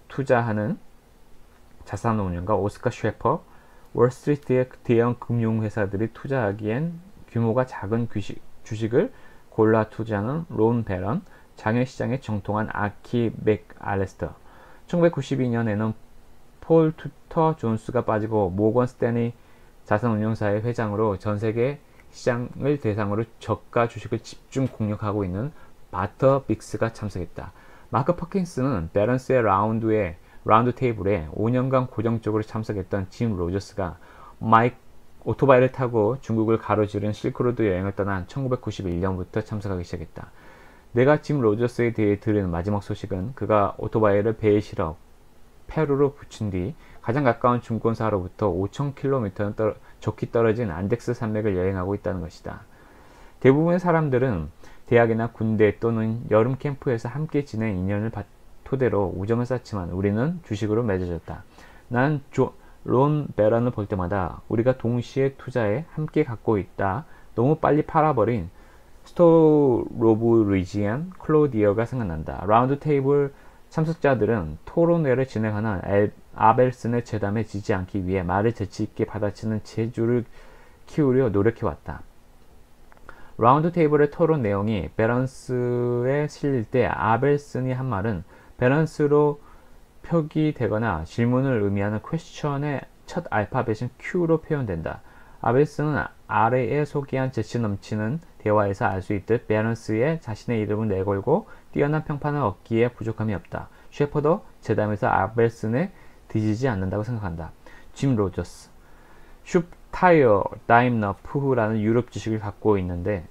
투자하는 자산운용가 오스카 셰퍼, 월스트리트의 대형 금융회사들이 투자하기엔 규모가 작은 주식을 골라 투자하는 론 베런, 장외시장에 정통한 아키 맥알레스터. 1992년에는 폴 투터 존스가 빠지고 모건 스탠리 자산운용사의 회장으로 전세계 시장을 대상으로 저가 주식을 집중 공략하고 있는 바터 빅스가 참석했다. 마크 퍼킨스는 베런스의 라운드 테이블에 5년간 고정적으로 참석했던 짐 로저스가 오토바이를 타고 중국을 가로지른 실크로드 여행을 떠난 1991년부터 참석하기 시작했다. 내가 짐 로저스에 대해 들은 마지막 소식은 그가 오토바이를 배에 실어 페루로 붙인 뒤 가장 가까운 증권사로부터 5,000km 좋게 떨어진 안데스 산맥을 여행하고 있다는 것이다. 대부분의 사람들은 대학이나 군대 또는 여름 캠프에서 함께 지낸 인연을 토대로 우정을 쌓지만 우리는 주식으로 맺어졌다. 나는 론 베런을 볼 때마다 우리가 동시에 투자에 함께 갖고 있다. 너무 빨리 팔아버린 스토로브리지안 클로디어가 생각난다. 라운드 테이블 참석자들은 토론회를 진행하는 아벨슨의 재담에 지지 않기 위해 말을 재치있게 받아치는 재주를 키우려 노력해왔다. 라운드 테이블의 토론 내용이 베런스에 실릴 때 아벨슨이 한 말은 베런스로 표기되거나 질문을 의미하는 퀘스천의 첫 알파벳인 Q로 표현된다. 아벨슨은 아래에 소개한 재치 넘치는 대화에서 알 수 있듯 베런스의 자신의 이름을 내걸고 뛰어난 평판을 얻기에 부족함이 없다. 셰퍼도 재담에서 아벨슨에 뒤지지 않는다고 생각한다. 짐 로저스, 슈타이어 다임러 푸흐라는 유럽 주식을 갖고 있는데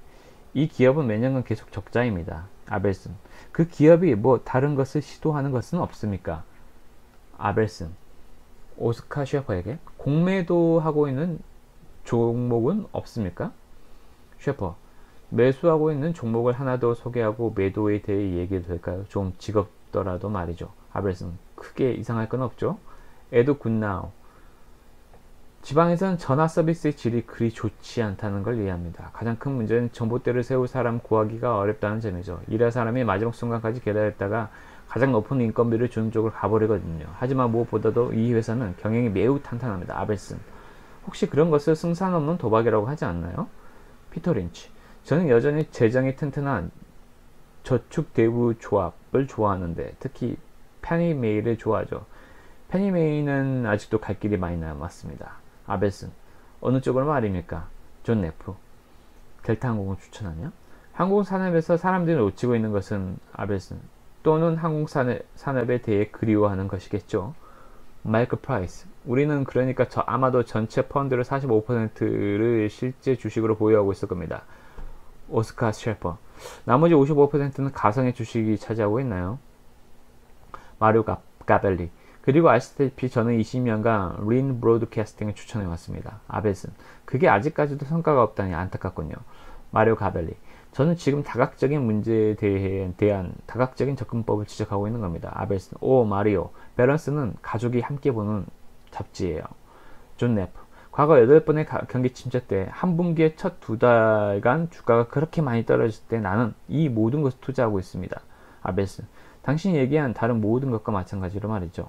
이 기업은 매년간 계속 적자입니다. 아벨슨, 그 기업이 뭐 다른 것을 시도하는 것은 없습니까? 아벨슨, 오스카 셰퍼에게 공매도 하고 있는 종목은 없습니까? 셰퍼, 매수하고 있는 종목을 하나 더 소개하고 매도에 대해 얘기해도 될까요? 좀 지겹더라도 말이죠. 아벨슨, 크게 이상할 건 없죠? 에드 굿나우, 지방에서는 전화 서비스의 질이 그리 좋지 않다는 걸 이해합니다. 가장 큰 문제는 전봇대를 세울 사람 구하기가 어렵다는 점이죠. 일할 사람이 마지막 순간까지 기다렸다가 가장 높은 인건비를 주는 쪽으로 가버리거든요. 하지만 무엇보다도 이 회사는 경영이 매우 탄탄합니다. 아벨슨, 혹시 그런 것을 승산 없는 도박이라고 하지 않나요? 피터 린치, 저는 여전히 재정이 튼튼한 저축대부 조합을 좋아하는데 특히 페니메이를 좋아하죠. 페니메이는 아직도 갈 길이 많이 남았습니다. 아벨슨, 어느 쪽으로 말입니까? 존 네프, 델타항공을 추천하냐? 항공산업에서 사람들이 놓치고 있는 것은 아벨슨, 또는 항공산업에 대해 그리워하는 것이겠죠. 마이클 프라이스, 우리는 그러니까 아마도 전체 펀드를 45%를 실제 주식으로 보유하고 있을 겁니다. 오스카 셰퍼, 나머지 55%는 가상의 주식이 차지하고 있나요? 마리오 가벨리, 그리고 아시다시피 저는 20년간 린 브로드캐스팅을 추천해왔습니다. 아벨슨, 그게 아직까지도 성과가 없다니 안타깝군요. 마리오 가벨리, 저는 지금 다각적인 문제에 대한 다각적인 접근법을 지적하고 있는 겁니다. 아벨슨, 오 마리오, 베런스는 가족이 함께 보는 잡지예요. 존 네프, 과거 8번의 경기 침체 때 한 분기에 첫 2달간 주가가 그렇게 많이 떨어질 때 나는 이 모든 것을 투자하고 있습니다. 아벨슨, 당신이 얘기한 다른 모든 것과 마찬가지로 말이죠.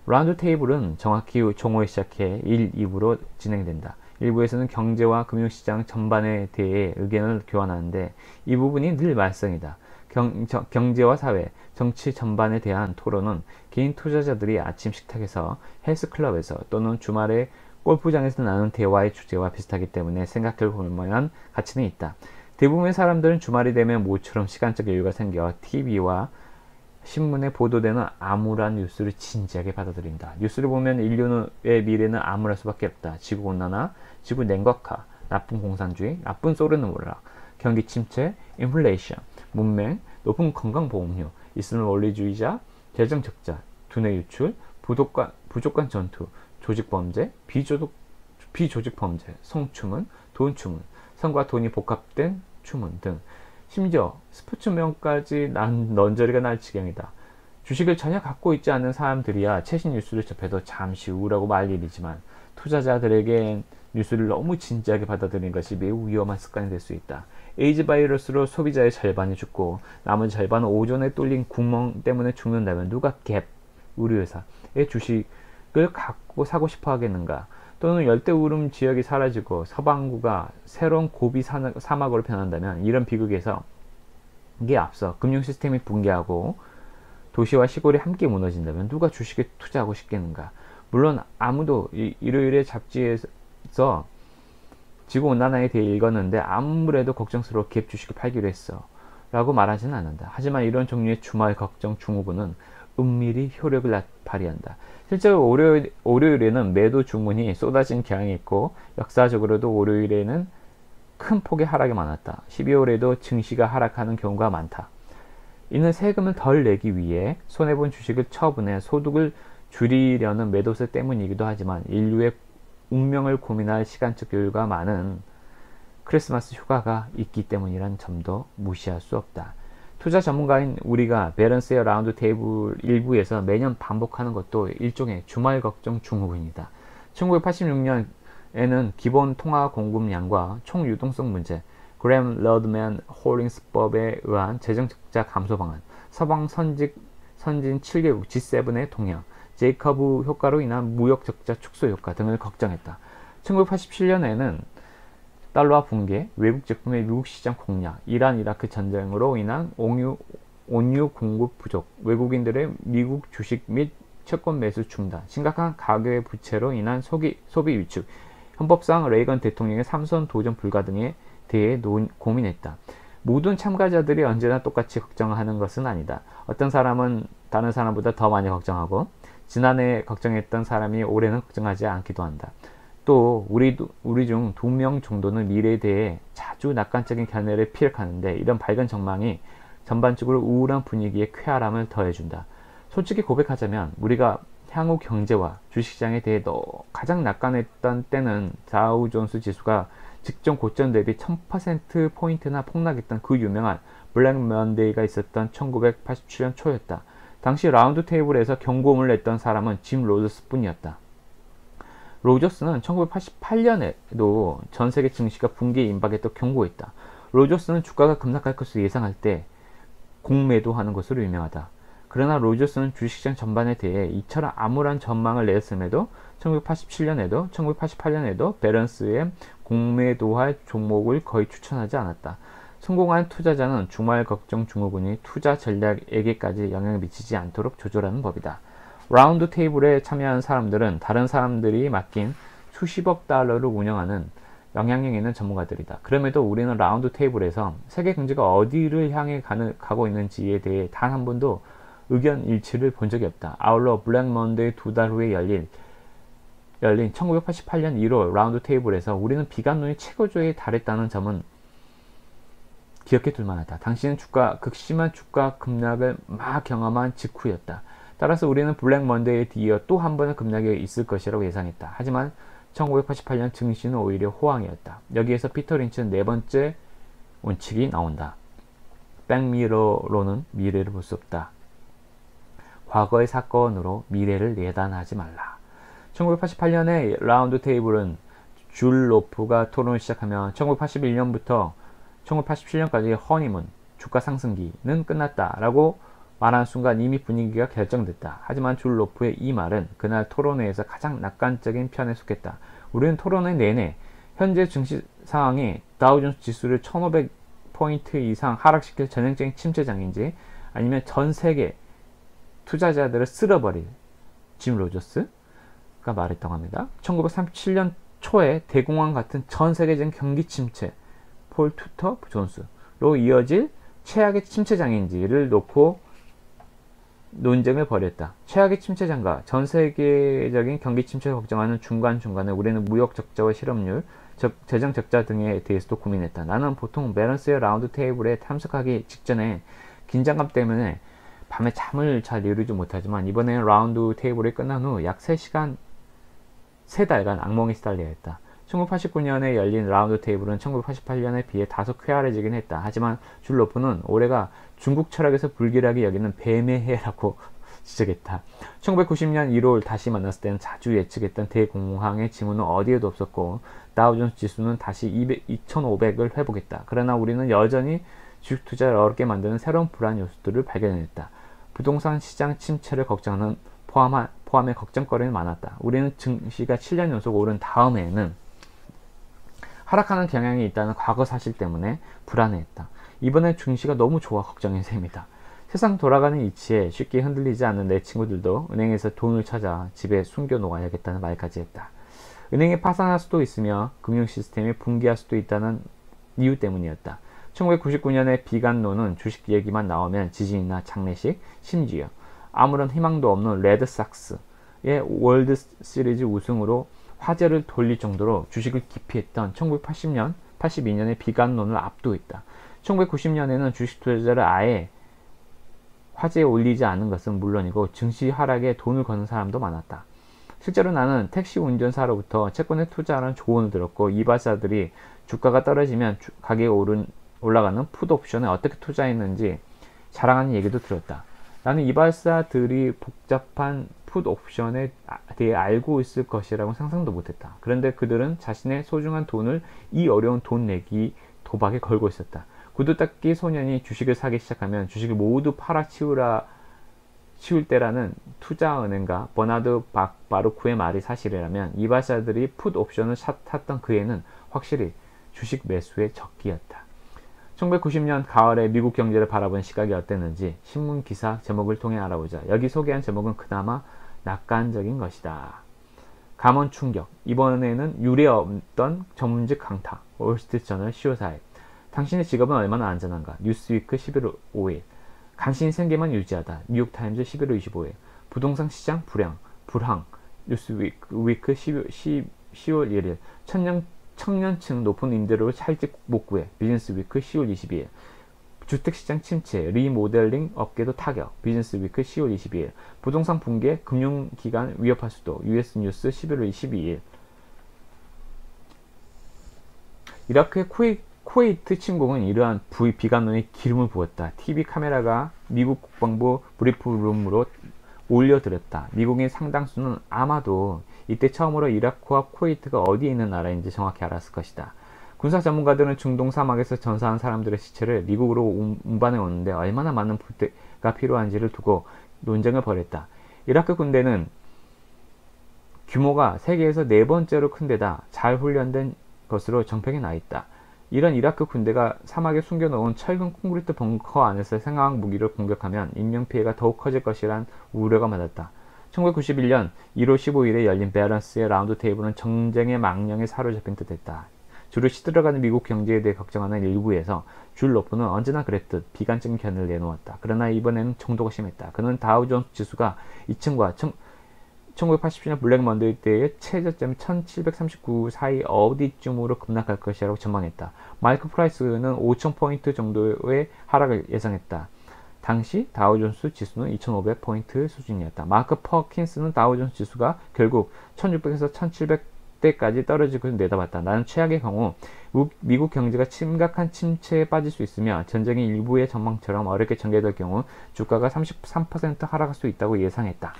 라운드 테이블은 정확히 종호에 시작해 1, 2부로 진행된다. 1부에서는 경제와 금융시장 전반에 대해 의견을 교환하는데 이 부분이 늘 말썽이다. 경제와 사회, 정치 전반에 대한 토론은 개인 투자자들이 아침 식탁에서 헬스클럽에서 또는 주말에 골프장에서 나눈 대화의 주제와 비슷하기 때문에 생각해 볼 만한 가치는 있다. 대부분의 사람들은 주말이 되면 모처럼 시간적 여유가 생겨 TV와 신문에 보도되는 암울한 뉴스를 진지하게 받아들인다. 뉴스를 보면 인류의 미래는 암울할 수밖에 없다. 지구온난화, 지구 냉각화, 나쁜 공산주의, 나쁜 소련의 몰락, 경기 침체, 인플레이션, 문맹, 높은 건강보험료, 이슬람 원리주의자, 재정 적자, 두뇌 유출, 부족한 전투, 조직범죄, 비조직범죄, 성추문, 돈추문, 성과 돈이 복합된 추문 등 심지어 스포츠명까지 난 넌저리가 날 지경이다. 주식을 전혀 갖고 있지 않는 사람들이야 최신 뉴스를 접해도 잠시 우울하고 말 일이지만 투자자들에겐 뉴스를 너무 진지하게 받아들이는 것이 매우 위험한 습관이 될 수 있다. 에이즈 바이러스로 소비자의 절반이 죽고 나머지 절반은 오존에 뚫린 구멍 때문에 죽는다면 누가 갭 의료회사의 주식을 갖고 사고 싶어 하겠는가? 또는 열대우림 지역이 사라지고 서방구가 새로운 고비 사막으로 변한다면 이런 비극에서 이게 앞서 금융 시스템이 붕괴하고 도시와 시골이 함께 무너진다면 누가 주식에 투자하고 싶겠는가? 물론 아무도 일요일에 잡지에서 지구온난화에 대해 읽었는데 아무래도 걱정스러워 갭 주식을 팔기로 했어 라고 말하지는 않는다. 하지만 이런 종류의 주말 걱정 증후군은 은밀히 효력을 발휘한다. 실제로 월요일에는 매도 주문이 쏟아진 경향이 있고 역사적으로도 월요일에는 큰 폭의 하락이 많았다. 12월에도 증시가 하락하는 경우가 많다. 이는 세금을 덜 내기 위해 손해본 주식을 처분해 소득을 줄이려는 매도세 때문이기도 하지만 인류의 운명을 고민할 시간적 여유가 많은 크리스마스 휴가가 있기 때문이란 점도 무시할 수 없다. 투자 전문가인 우리가 밸런스의 라운드 테이블 일부에서 매년 반복하는 것도 일종의 주말 걱정 증후군이다. 1986년에는 기본 통화 공급량과 총 유동성 문제, 그램 러드맨 홀딩스법에 의한 재정 적자 감소 방안, 서방 선진 7개국 G7의 동향, 제이커브 효과로 인한 무역 적자 축소 효과 등을 걱정했다. 1987년에는 달러화 붕괴, 외국 제품의 미국 시장 공략, 이란 이라크 전쟁으로 인한 온유 공급 부족, 외국인들의 미국 주식 및 채권 매수 중단, 심각한 가계의 부채로 인한 소비 위축, 헌법상 레이건 대통령의 삼선 도전 불가 등에 대해 고민했다. 모든 참가자들이 언제나 똑같이 걱정하는 것은 아니다. 어떤 사람은 다른 사람보다 더 많이 걱정하고 지난해 걱정했던 사람이 올해는 걱정하지 않기도 한다. 또 우리 중 2명 정도는 미래에 대해 자주 낙관적인 견해를 피력하는데 이런 밝은 전망이 전반적으로 우울한 분위기에 쾌활함을 더해준다. 솔직히 고백하자면 우리가 향후 경제와 주식시장에 대해 가장 낙관했던 때는 다우존스 지수가 직전 고점 대비 1000%포인트나 폭락했던 그 유명한 블랙 먼데이가 있었던 1987년 초였다. 당시 라운드 테이블에서 경고음을 냈던 사람은 짐 로저스 뿐이었다. 로저스는 1988년에도 전세계 증시가 붕괴에 임박했다고 경고했다. 로저스는 주가가 급락할 것을 예상할 때 공매도하는 것으로 유명하다. 그러나 로저스는 주식시장 전반에 대해 이처럼 암울한 전망을 냈음에도 1987년에도 1988년에도 밸런스에 공매도할 종목을 거의 추천하지 않았다. 성공한 투자자는 주말 걱정 증후군이 투자 전략에게까지 영향을 미치지 않도록 조절하는 법이다. 라운드 테이블에 참여한 사람들은 다른 사람들이 맡긴 수십억 달러를 운영하는 영향력 있는 전문가들이다. 그럼에도 우리는 라운드 테이블에서 세계 경제가 어디를 향해 가고 있는지에 대해 단 한 번도 의견 일치를 본 적이 없다. 아울러 블랙 먼데이 2달 후에 열린 1988년 1월 라운드 테이블에서 우리는 비관론이 최고조에 달했다는 점은 기억해 둘 만하다. 당시는 극심한 주가 급락을 막 경험한 직후였다. 따라서 우리는 블랙 먼데이에 이어 또 한 번의 급락이 있을 것이라고 예상했다. 하지만 1988년 증시는 오히려 호황이었다. 여기에서 피터 린치는 네 번째 원칙이 나온다. 백미러로는 미래를 볼 수 없다. 과거의 사건으로 미래를 예단하지 말라. 1988년에 라운드 테이블은 줄 로프가 토론을 시작하면 1981년부터 1987년까지 허니문, 주가 상승기는 끝났다라고 말한 순간 이미 분위기가 결정됐다. 하지만 줄 로프의 이 말은 그날 토론회에서 가장 낙관적인 편에 속했다. 우리는 토론회 내내 현재 증시 상황이 다우존스 지수를 1500포인트 이상 하락시킬 전형적인 침체장인지 아니면 전 세계 투자자들을 쓸어버릴 짐 로저스가 말했다고 합니다. 1937년 초에 대공황 같은 전 세계적인 경기 침체 폴 투터 존스로 이어질 최악의 침체장인지를 놓고 논쟁을 벌였다. 최악의 침체장과 전 세계적인 경기 침체를 걱정하는 중간중간에 우리는 무역 적자와 실업률, 재정 적자 등에 대해서도 고민했다. 나는 보통 밸런스의 라운드 테이블에 참석하기 직전에 긴장감 때문에 밤에 잠을 잘 이루지 못하지만 이번에는 라운드 테이블이 끝난 후 약 3달간 악몽에 시달려야 했다. 1989년에 열린 라운드 테이블은 1988년에 비해 다소 쾌활해지긴 했다. 하지만 줄 로프는 올해가 중국 철학에서 불길하게 여기는 뱀의 해라고 지적했다. 1990년 1월 다시 만났을 때는 자주 예측했던 대공황의 징후는 어디에도 없었고 다우존스 지수는 다시 2500을 회복했다. 그러나 우리는 여전히 주식 투자를 어렵게 만드는 새로운 불안 요소들을 발견했다. 부동산 시장 침체를 걱정하는 포함의 걱정거리는 많았다. 우리는 증시가 7년 연속 오른 다음에는 하락하는 경향이 있다는 과거 사실 때문에 불안해했다. 이번엔 증시가 너무 좋아 걱정인 셈이다. 세상 돌아가는 이치에 쉽게 흔들리지 않는 내 친구들도 은행에서 돈을 찾아 집에 숨겨 놓아야겠다는 말까지 했다. 은행이 파산할 수도 있으며 금융 시스템이 붕괴할 수도 있다는 이유 때문이었다. 1999년에 비관론은 주식 얘기만 나오면 지진이나 장례식, 심지어 아무런 희망도 없는 레드삭스의 월드 시리즈 우승으로 화제를 돌릴 정도로 주식을 기피했던 1980년, 82년의 비관론을 압도했다. 1990년에는 주식 투자자를 아예 화제에 올리지 않은 것은 물론이고 증시 하락에 돈을 거는 사람도 많았다. 실제로 나는 택시 운전사로부터 채권에 투자하는 조언을 들었고 이발사들이 주가가 떨어지면 가격이 올라가는 풋옵션에 어떻게 투자했는지 자랑하는 얘기도 들었다. 나는 이발사들이 복잡한 풋옵션에 대해 알고 있을 것이라고 상상도 못했다. 그런데 그들은 자신의 소중한 돈을 이 어려운 돈 내기 도박에 걸고 있었다. 구두 닦기 소년이 주식을 사기 시작하면 주식을 모두 치울 때라는 투자은행가 버나드 바루크의 말이 사실이라면 이발사들이 풋옵션을 샀던 그 해는 확실히 주식 매수의 적기였다. 1990년 가을에 미국 경제를 바라본 시각이 어땠는지 신문 기사 제목을 통해 알아보자. 여기 소개한 제목은 그나마 낙관적인 것이다. 감원 충격. 이번에는 유례 없던 전문직 강타. 월스트리트저널 10월 4일. 당신의 직업은 얼마나 안전한가? 뉴스위크 11월 5일. 간신히 생계만 유지하다. 뉴욕타임즈 11월 25일. 부동산 시장 불황. 뉴스위크 10월 1일. 청년층 높은 임대료를 차일직 못 구해. 비즈니스위크 10월 22일. 주택시장 침체, 리모델링 업계도 타격. 비즈니스위크 10월 22일. 부동산 붕괴, 금융기관 위협할 수도. US 뉴스 11월 22일. 이라크의 쿠웨이트 침공은 이러한 비관론에 기름을 부었다. TV 카메라가 미국 국방부 브리프룸으로 올려드렸다. 미국인 상당수는 아마도 이때 처음으로 이라크와 쿠웨이트가 어디에 있는 나라인지 정확히 알았을 것이다. 군사 전문가들은 중동 사막에서 전사한 사람들의 시체를 미국으로 운반해 오는데 얼마나 많은 부대가 필요한지를 두고 논쟁을 벌였다. 이라크 군대는 규모가 세계에서 네 번째로 큰 데다 잘 훈련된 것으로 정평에 나 있다. 이런 이라크 군대가 사막에 숨겨놓은 철근 콘크리트 벙커 안에서 생화학 무기를 공격하면 인명피해가 더욱 커질 것이란 우려가 많았다. 1991년 1월 15일에 열린 밸런스의 라운드 테이블은 전쟁의 망령에 사로잡힌 듯했다. 주로 시들어가는 미국 경제에 대해 걱정하는 일부에서 줄 로프는 언제나 그랬듯 비관적인 견해를 내놓았다. 그러나 이번에는 정도가 심했다. 그는 다우존스 지수가 2층과 1987년 블랙 먼데이 때의 최저점이 1739 사이 어디쯤으로 급락할 것이라고 전망했다. 마이크 프라이스는 5000포인트 정도의 하락을 예상했다. 당시 다우존스 지수는 2500포인트 수준이었다. 마크 퍼킨스는 다우존스 지수가 결국 1600에서 1700대까지 떨어지고 내다봤다. 나는 최악의 경우 미국 경제가 심각한 침체에 빠질 수 있으며 전쟁이 일부의 전망처럼 어렵게 전개될 경우 주가가 33% 하락할 수 있다고 예상했다.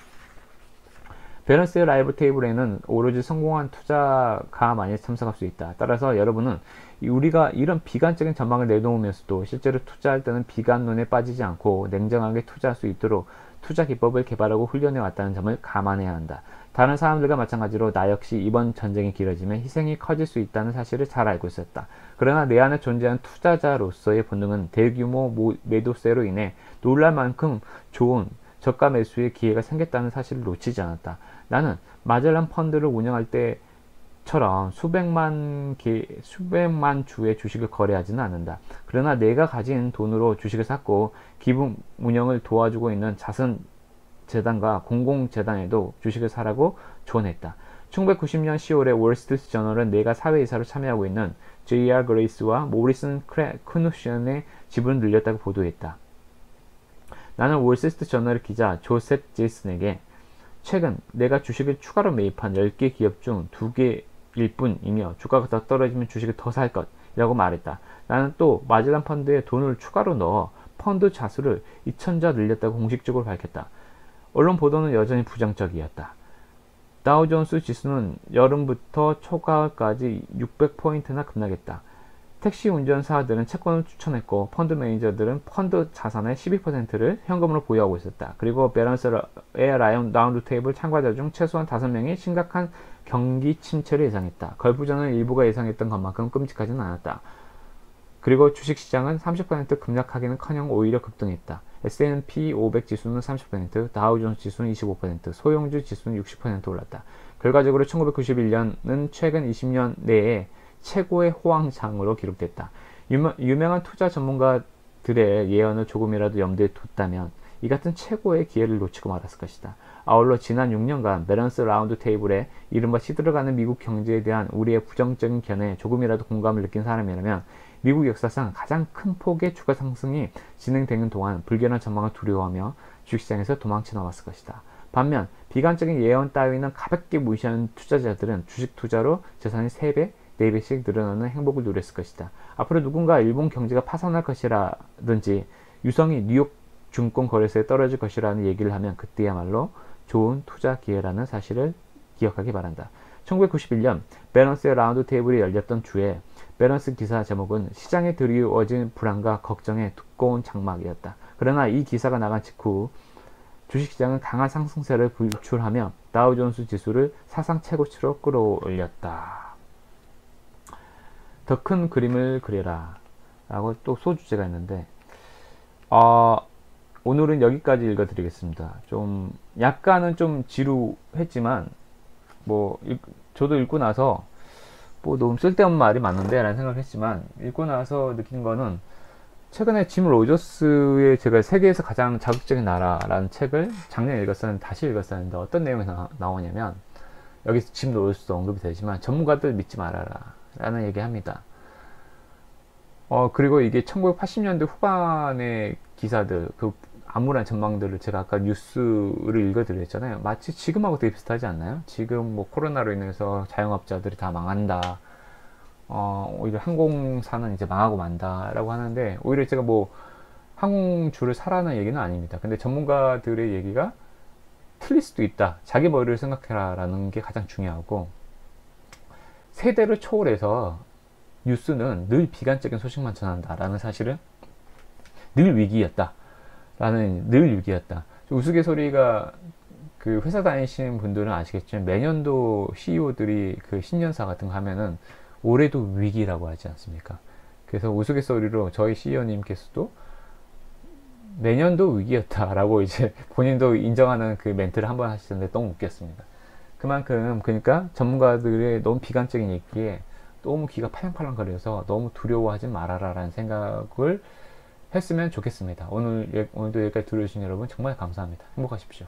밸런스의 라이브 테이블에는 오로지 성공한 투자가 많이 참석할 수 있다. 따라서 여러분은 우리가 이런 비관적인 전망을 내놓으면서도 실제로 투자할 때는 비관론에 빠지지 않고 냉정하게 투자할 수 있도록 투자 기법을 개발하고 훈련해 왔다는 점을 감안해야 한다. 다른 사람들과 마찬가지로 나 역시 이번 전쟁이 길어지면 희생이 커질 수 있다는 사실을 잘 알고 있었다. 그러나 내 안에 존재하는 투자자로서의 본능은 대규모 매도세로 인해 놀랄 만큼 좋은 저가 매수의 기회가 생겼다는 사실을 놓치지 않았다. 나는 마젤란 펀드를 운영할 때처럼 수백만 주의 주식을 거래하지는 않는다. 그러나 내가 가진 돈으로 주식을 샀고 기부 운영을 도와주고 있는 자선재단과 공공재단에도 주식을 사라고 조언했다. 1990년 10월에 월스트리트 저널은 내가 사회이사로 참여하고 있는 J.R. 그레이스와 모리슨 크누션의 지분을 늘렸다고 보도했다. 나는 월스트리트 저널 기자 조셉 제이슨에게 최근 내가 주식을 추가로 매입한 10개 기업 중 2개 뿐이며 주가가 더 떨어지면 주식을 더 살 것이라고 말했다. 나는 또 마젤란 펀드에 돈을 추가로 넣어 펀드 자수를 2,000자 늘렸다고 공식적으로 밝혔다. 언론 보도는 여전히 부정적이었다. 다우존스 지수는 여름부터 초가을까지 600포인트나 급락했다. 택시 운전사들은 채권을 추천했고 펀드 매니저들은 펀드 자산의 12%를 현금으로 보유하고 있었다. 그리고 밸런스의 라운드 테이블 참가자 중 최소한 5명이 심각한 경기 침체를 예상했다. 걸부전은 일부가 예상했던 것만큼 끔찍하지는 않았다. 그리고 주식시장은 30% 급락하기는커녕 오히려 급등했다. S&P 500 지수는 30%, 다우존스 지수는 25%, 소형주 지수는 60% 올랐다. 결과적으로 1991년은 최근 20년 내에 최고의 호황장으로 기록됐다. 유명한 투자 전문가들의 예언을 조금이라도 염두에 뒀다면 이 같은 최고의 기회를 놓치고 말았을 것이다. 아울러 지난 6년간 밸런스 라운드 테이블에 이른바 시들어가는 미국 경제에 대한 우리의 부정적인 견해에 조금이라도 공감을 느낀 사람이라면 미국 역사상 가장 큰 폭의 주가 상승이 진행되는 동안 불길한 전망을 두려워하며 주식시장에서 도망쳐 나왔을 것이다. 반면 비관적인 예언 따위는 가볍게 무시하는 투자자들은 주식 투자로 재산이 3배, 4배씩 늘어나는 행복을 누렸을 것이다. 앞으로 누군가 일본 경제가 파산할 것이라든지 유성이 뉴욕 증권 거래소에 떨어질 것이라는 얘기를 하면 그때야말로 좋은 투자 기회라는 사실을 기억하기 바란다. 1991년 밸런스의 라운드 테이블이 열렸던 주에 밸런스 기사 제목은 시장에 드리워진 불안과 걱정의 두꺼운 장막이었다. 그러나 이 기사가 나간 직후 주식시장은 강한 상승세를 불출하며 다우존스 지수를 사상 최고치로 끌어올렸다. 더 큰 그림을 그려라 라고 또 소주제가 있는데 오늘은 여기까지 읽어드리겠습니다. 좀 약간은 좀 지루했지만 저도 읽고 나서 너무 쓸데없는 말이 많은데 라는 생각을 했지만 읽고 나서 느낀 거는 최근에 짐 로저스의 제가 세계에서 가장 자극적인 나라라는 책을 작년에 읽었었는데 다시 읽었었는데 어떤 내용이 나오냐면 여기서 짐 로저스도 언급이 되지만 전문가들 믿지 말아라 라는 얘기 합니다. 그리고 이게 1980년대 후반의 기사들, 그 암울한 전망들을 제가 아까 뉴스를 읽어드렸잖아요. 마치 지금하고 되게 비슷하지 않나요? 지금 코로나로 인해서 자영업자들이 다 망한다. 오히려 항공사는 이제 망하고 만다라고 하는데, 오히려 제가 항공주를 사라는 얘기는 아닙니다. 근데 전문가들의 얘기가 틀릴 수도 있다. 자기 머리를 생각해라 라는 게 가장 중요하고, 세대를 초월해서 뉴스는 늘 비관적인 소식만 전한다라는 사실은 늘 위기였다. 우스갯소리가 그 회사 다니시는 분들은 아시겠지만 매년도 CEO들이 그 신년사 같은 거 하면은 올해도 위기라고 하지 않습니까? 그래서 우스갯소리로 저희 CEO님께서도 매년도 위기였다라고 이제 본인도 인정하는 그 멘트를 한번 하시던데 너무 웃겼습니다. 그만큼 그러니까 전문가들의 너무 비관적인 얘기에 너무 귀가 팔랑팔랑 거려서 너무 두려워하지 말아라 라는 생각을 했으면 좋겠습니다. 오늘도 여기까지 들어주신 여러분 정말 감사합니다. 행복하십시오.